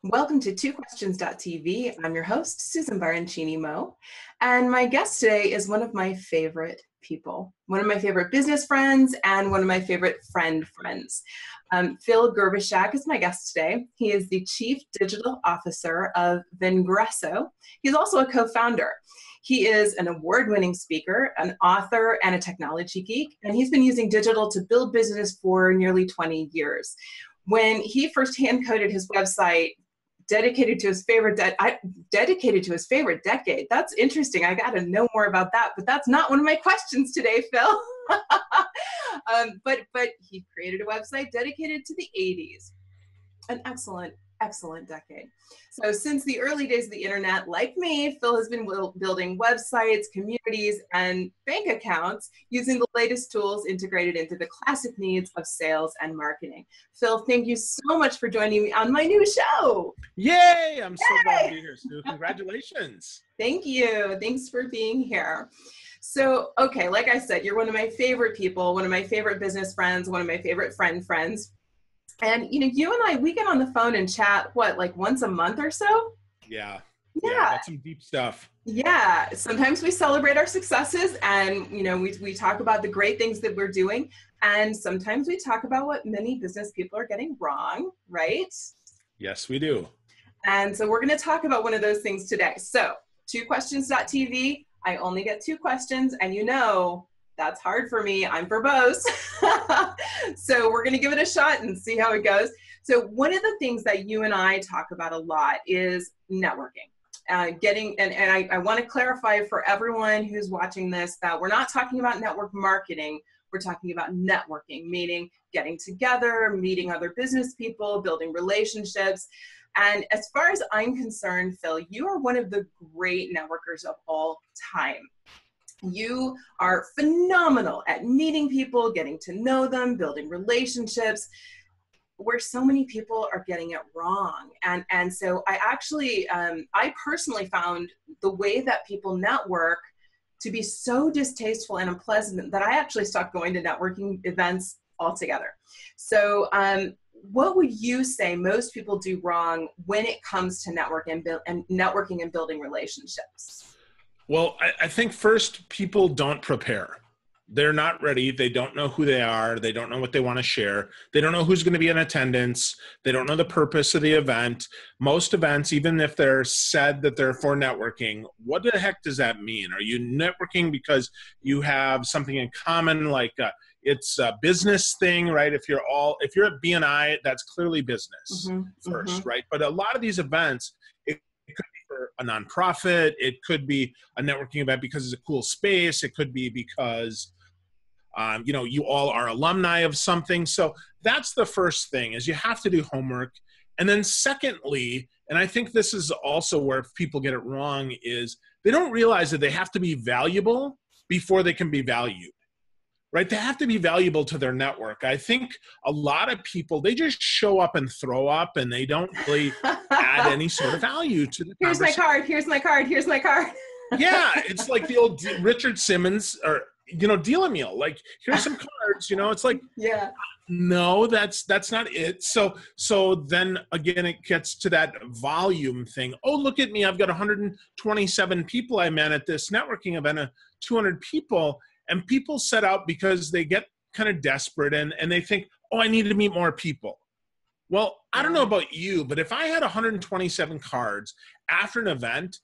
Welcome to twoquestions.tv. I'm your host, Susan Baroncini-Moe, and my guest today is one of my favorite people, one of my favorite business friends, and one of my favorite friends. Phil Gerbyshak is my guest today. He is the Chief Digital Officer of Vengreso. He's also a co-founder. He is an award-winning speaker, an author, and a technology geek, and he's been using digital to build business for nearly 20 years. When he first hand-coded his website, dedicated to his favorite decade. That's interesting. I got to know more about that, but that's not one of my questions today, Phil. But he created a website dedicated to the 80s. An excellent decade. So since the early days of the internet, like me, Phil has been building websites, communities, and bank accounts using the latest tools integrated into the classic needs of sales and marketing. Phil, thank you so much for joining me on my new show. Yay! I'm so glad to be here, Sue. Congratulations. Thank you. Thanks for being here. So, okay, like I said, you're one of my favorite people, one of my favorite business friends, one of my favorite friends. And, you know, you and I, we get on the phone and chat, what, like once a month or so? Yeah. Yeah. That's some deep stuff. Yeah. Sometimes we celebrate our successes and, you know, we talk about the great things that we're doing. And sometimes we talk about what many business people are getting wrong, right? Yes, we do. And so we're going to talk about one of those things today. So, twoquestions.tv, I only get 2 questions, and you know, that's hard for me. I'm verbose. So we're going to give it a shot and see how it goes. So one of the things that you and I talk about a lot is networking. I want to clarify for everyone who's watching this that we're not talking about network marketing. We're talking about networking, meaning getting together, meeting other business people, building relationships. And as far as I'm concerned, Phil, you are one of the great networkers of all time. You are phenomenal at meeting people, getting to know them, building relationships, where so many people are getting it wrong. And so I personally found the way that people network to be so distasteful and unpleasant that I actually stopped going to networking events altogether. So what would you say most people do wrong when it comes to networking and building relationships? Well, I think first, people don't prepare. They're not ready. They don't know who they are. They don't know what they want to share. They don't know who's going to be in attendance. They don't know the purpose of the event. Most events, even if they're said that they're for networking, what the heck does that mean? Are you networking because you have something in common, like it's a business thing, right? If you're at BNI, that's clearly business first, right? But a lot of these events, it could be for a nonprofit. It could be a networking event because it's a cool space. It could be because you all are alumni of something. So that's the first thing, is you have to do homework. And then secondly, and I think this is also where people get it wrong, is they don't realize that they have to be valuable before they can be valued, right? They have to be valuable to their network. I think a lot of people, they just show up and throw up, and they don't really add any sort of value to the Here's my card. Here's my card. Here's my card. Yeah, it's like the old Richard Simmons or deal a meal. Like, here's some cards. It's like, yeah, no, that's not it. So then again, it gets to that volume thing. Oh, look at me! I've got 127 people I met at this networking event, 200 people, and people set out because they get kind of desperate and they think, oh, I need to meet more people. Well, I don't know about you, but if I had 127 cards after an event,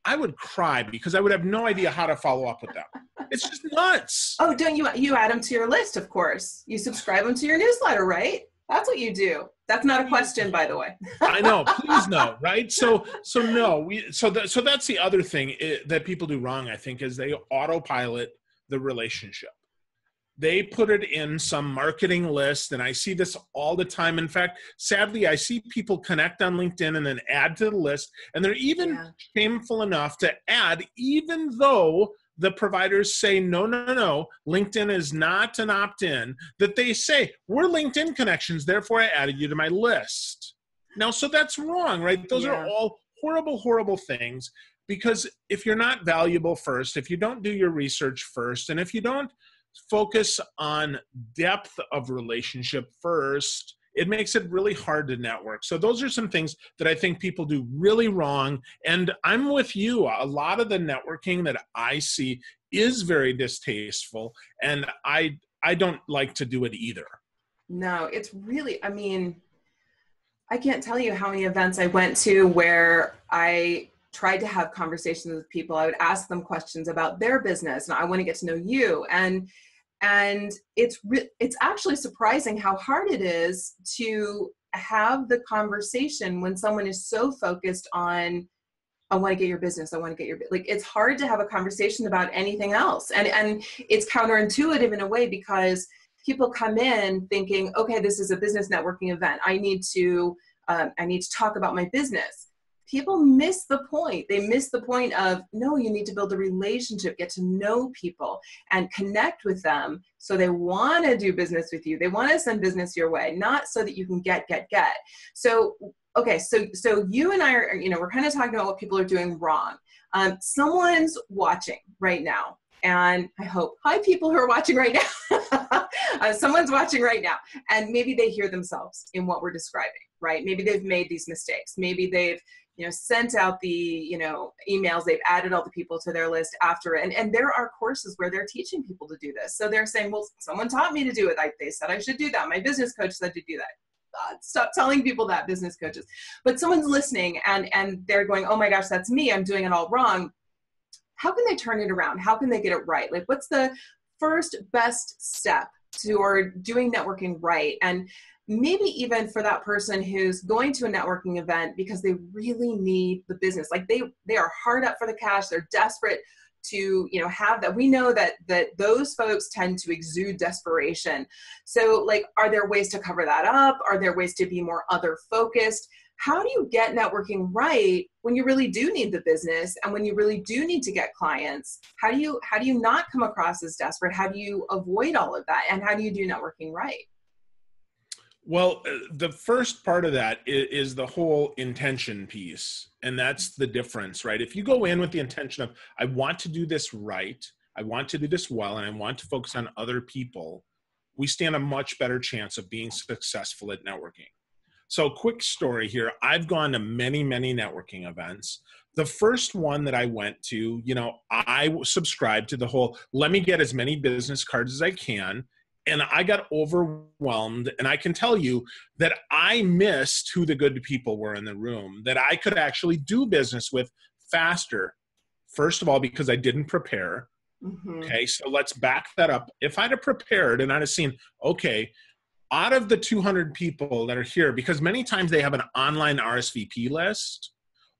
I would cry because I would have no idea how to follow up with them. It's just nuts. Oh, don't you add them to your list, of course. You subscribe them to your newsletter, right? That's what you do. That's not a question, by the way. I know. Please no, right? So no. So that's the other thing that people do wrong, I think, is they autopilot the relationship. They put it in some marketing list, and I see this all the time. In fact, sadly, I see people connect on LinkedIn and then add to the list, and they're even shameful enough to add, even though the providers say, no, LinkedIn is not an opt-in, that they say, we're LinkedIn connections, therefore I added you to my list. Now, so that's wrong, right? Those are all horrible, horrible things, because if you're not valuable first, if you don't do your research first, and if you don't focus on depth of relationship first, it makes it really hard to network. So those are some things that I think people do really wrong. And I'm with you. A lot of the networking that I see is very distasteful, and I don't like to do it either. No, it's really, I mean, I can't tell you how many events I went to where I tried to have conversations with people. I would ask them questions about their business, and I want to get to know you. And it's actually surprising how hard it is to have the conversation when someone is so focused on, I want to get your business. I want to get your, like, it's hard to have a conversation about anything else. And it's counterintuitive in a way, because people come in thinking, okay, this is a business networking event. I need to talk about my business. People miss the point. They miss the point of, no, you need to build a relationship, get to know people and connect with them so they want to do business with you. They want to send business your way, not so that you can get. So, okay, so you and I are, we're kind of talking about what people are doing wrong. Someone's watching right now, and I hope, hi people who are watching right now. Someone's watching right now, and maybe they hear themselves in what we're describing, right? Maybe they've made these mistakes. Maybe they've sent out the, emails, they've added all the people to their list after it. And there are courses where they're teaching people to do this. So they're saying, well, someone taught me to do it. They said I should do that. My business coach said to do that. Stop telling people that, business coaches. But someone's listening and they're going, oh my gosh, that's me. I'm doing it all wrong. How can they turn it around? How can they get it right? Like, what's the first best step toward doing networking right? And maybe even for that person who's going to a networking event because they really need the business. Like they are hard up for the cash. They're desperate to, have that. We know that those folks tend to exude desperation. So like, are there ways to cover that up? Are there ways to be more other focused? How do you get networking right when you really do need the business and when you really do need to get clients? How do you not come across as desperate? How do you avoid all of that? And how do you do networking right? Well, the first part of that is the whole intention piece. And that's the difference, right? If you go in with the intention of, I want to do this right, I want to do this well, and I want to focus on other people, we stand a much better chance of being successful at networking. So quick story here. I've gone to many, many networking events. The first one that I went to, I subscribed to the whole, let me get as many business cards as I can. And I got overwhelmed, and I can tell you that I missed who the good people were in the room, that I could actually do business with faster. First of all, because I didn't prepare. Mm-hmm. Okay, so let's back that up. If I'd have prepared and I'd have seen, okay, out of the 200 people that are here, because many times they have an online RSVP list,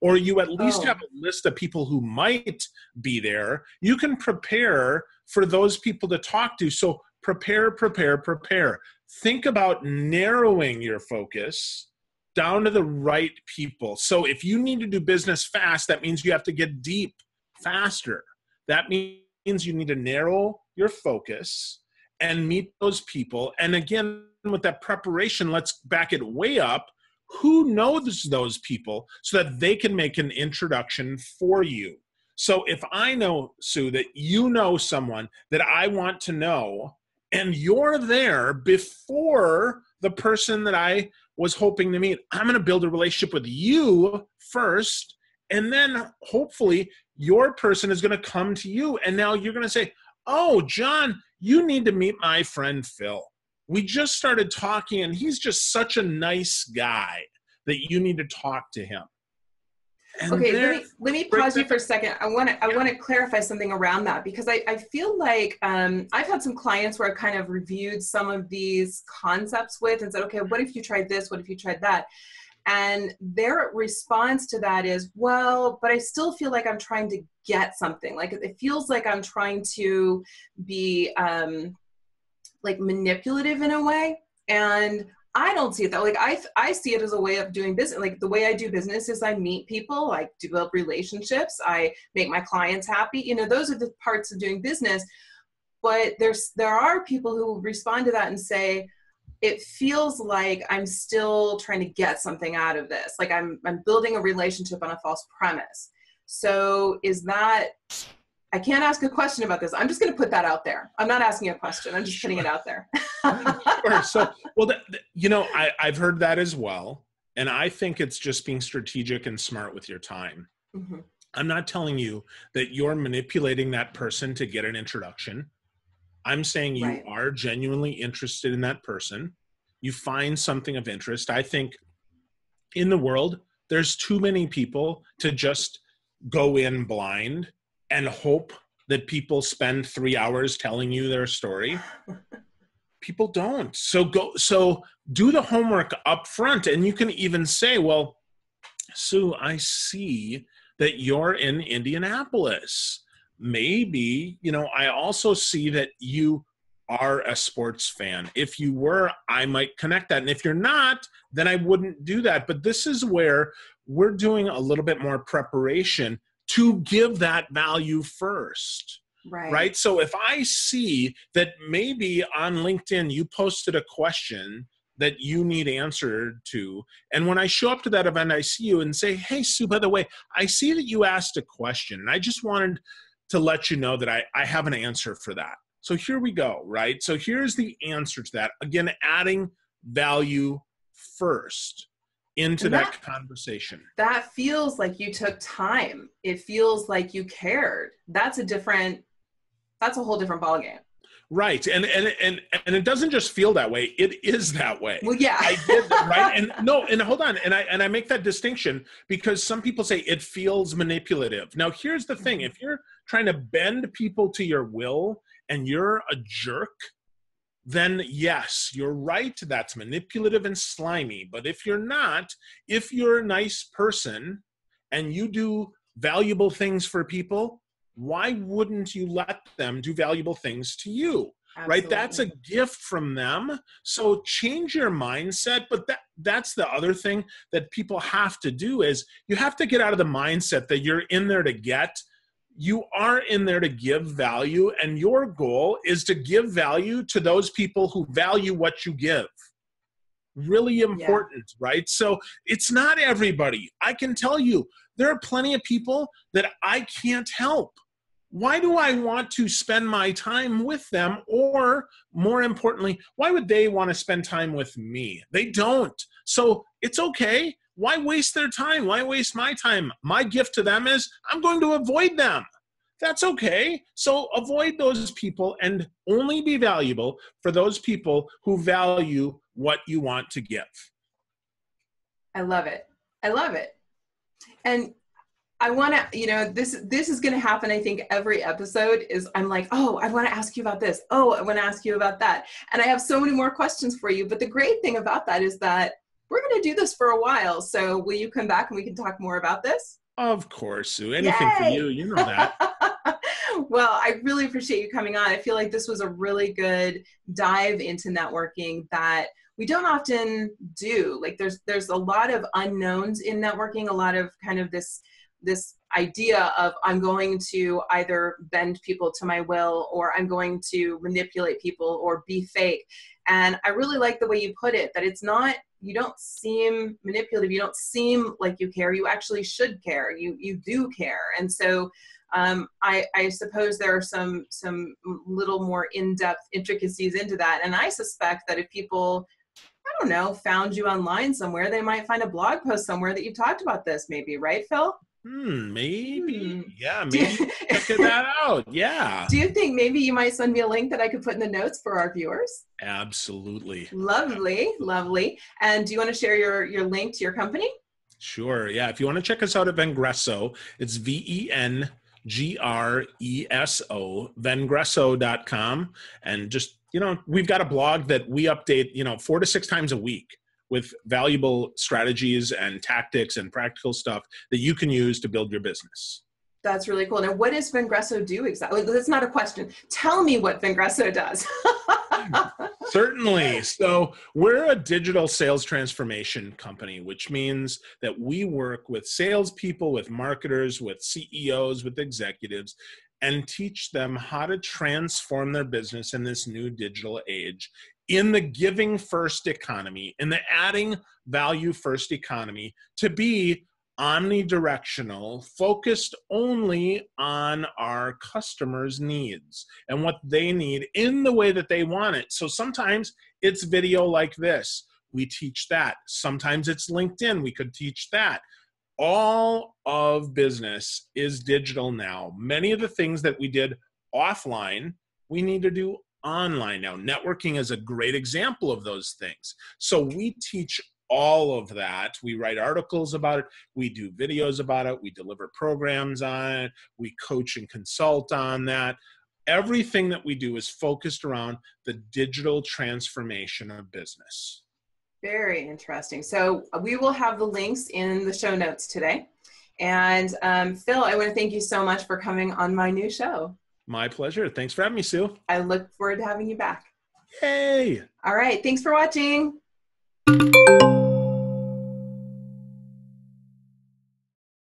or you at least have a list of people who might be there, you can prepare for those people to talk to. So prepare. Think about narrowing your focus down to the right people. So if you need to do business fast, that means you have to get deep faster. That means you need to narrow your focus and meet those people. And again, with that preparation, let's back it way up. Who knows those people so that they can make an introduction for you? So if I know, Sue, that you know someone that I want to know, and you're there before the person that I was hoping to meet, I'm going to build a relationship with you first, and then hopefully your person is going to come to you, and now you're going to say, oh, John, you need to meet my friend Phil. We just started talking, and he's just such a nice guy that you need to talk to him. And okay, let me pause you for a second. I want to clarify something around that, because I feel like I've had some clients where I've kind of reviewed some of these concepts with and said, okay, what if you tried this? What if you tried that? And their response to that is, well, but I still feel like I'm trying to get something. Like it feels like I'm trying to be like manipulative in a way. And I don't see it that way. Like I see it as a way of doing business. Like the way I do business is I meet people, I develop relationships, I make my clients happy. Those are the parts of doing business. But there are people who respond to that and say, it feels like I'm still trying to get something out of this. Like I'm building a relationship on a false premise. So is that, I can't ask a question about this. I'm just going to put that out there. I'm not asking a question. I'm just putting it out there. Sure. So, well, you know, I've heard that as well. And I think it's just being strategic and smart with your time. Mm-hmm. I'm not telling you that you're manipulating that person to get an introduction. I'm saying you are genuinely interested in that person. You find something of interest. I think in the world, there's too many people to just go in blind and hope that people spend 3 hours telling you their story. People don't. So do the homework up front. And you can even say, well, Sue, I see that you're in Indianapolis. Maybe, you know, I also see that you are a sports fan. If you were, I might connect that. And if you're not, then I wouldn't do that. But this is where we're doing a little bit more preparation to give that value first. Right. So if I see that maybe on LinkedIn, you posted a question that you need answered to, and when I show up to that event, I see you and say, hey, Sue, by the way, I see that you asked a question, and I just wanted to let you know that I have an answer for that. So here we go, right? So here's the answer to that. Again, adding value first into that conversation. That feels like you took time. It feels like you cared. That's a whole different ballgame. Right. And it doesn't just feel that way. It is that way. Well, yeah. I did that, right? And hold on. And I make that distinction because some people say it feels manipulative. Now, here's the thing. If you're trying to bend people to your will and you're a jerk, then yes, you're right. That's manipulative and slimy. But if you're not, if you're a nice person and you do valuable things for people, why wouldn't you let them do valuable things to you? Absolutely. Right? That's a gift from them. So change your mindset. But that's the other thing that people have to do is you have to get out of the mindset that you're in there to get. You are in there to give value, and your goal is to give value to those people who value what you give. Really important, right? So it's not everybody. I can tell you, there are plenty of people that I can't help. Why do I want to spend my time with them? Or more importantly, why would they want to spend time with me? They don't. So it's okay. Why waste their time? Why waste my time? My gift to them is I'm going to avoid them. That's okay. So avoid those people and only be valuable for those people who value what you want to give. I love it. I love it. And I want to, you know, this is going to happen. I think every episode is I'm like, oh, I want to ask you about this. Oh, I want to ask you about that. And I have so many more questions for you. But the great thing about that is that we're going to do this for a while. So will you come back and we can talk more about this? Of course, Sue. Anything for you. You know that. Well, I really appreciate you coming on. I feel like this was a really good dive into networking that we don't often do. Like there's a lot of unknowns in networking, a lot of kind of this idea of I'm going to either bend people to my will or I'm going to manipulate people or be fake. And I really like the way you put it, that it's not, you don't seem manipulative. You don't seem like you care. You actually should care. You do care. And so I suppose there are some little more in-depth intricacies into that. And I suspect that if people, I don't know, found you online somewhere, they might find a blog post somewhere that you talked about this maybe, right, Phil? Maybe. Yeah, maybe check that out. Yeah. Do you think maybe you might send me a link that I could put in the notes for our viewers? Absolutely. Lovely, lovely. And do you want to share your link to your company? Sure. Yeah. If you want to check us out at Vengreso, it's Vengreso, Vengreso.com. And just, you know, we've got a blog that we update, 4 to 6 times a week with valuable strategies and tactics and practical stuff that you can use to build your business. That's really cool. Now, what does Vengreso do exactly? That's not a question. Tell me what Vengreso does. Certainly. So we're a digital sales transformation company, which means that we work with salespeople, with marketers, with CEOs, with executives, and teach them how to transform their business in this new digital age, in the giving first economy, in the adding value first economy, to be omnidirectional, focused only on our customers' needs and what they need in the way that they want it. So sometimes it's video like this. We teach that. Sometimes it's LinkedIn. We could teach that. All of business is digital now. Many of the things that we did offline, we need to do online now. Networking is a great example of those things. So we teach all of that. We write articles about it. We do videos about it. We deliver programs on it. We coach and consult on that. Everything that we do is focused around the digital transformation of business. Very interesting. So we will have the links in the show notes today. And Phil, I want to thank you so much for coming on my new show. My pleasure. Thanks for having me, Sue. I look forward to having you back. Yay! All right. Thanks for watching.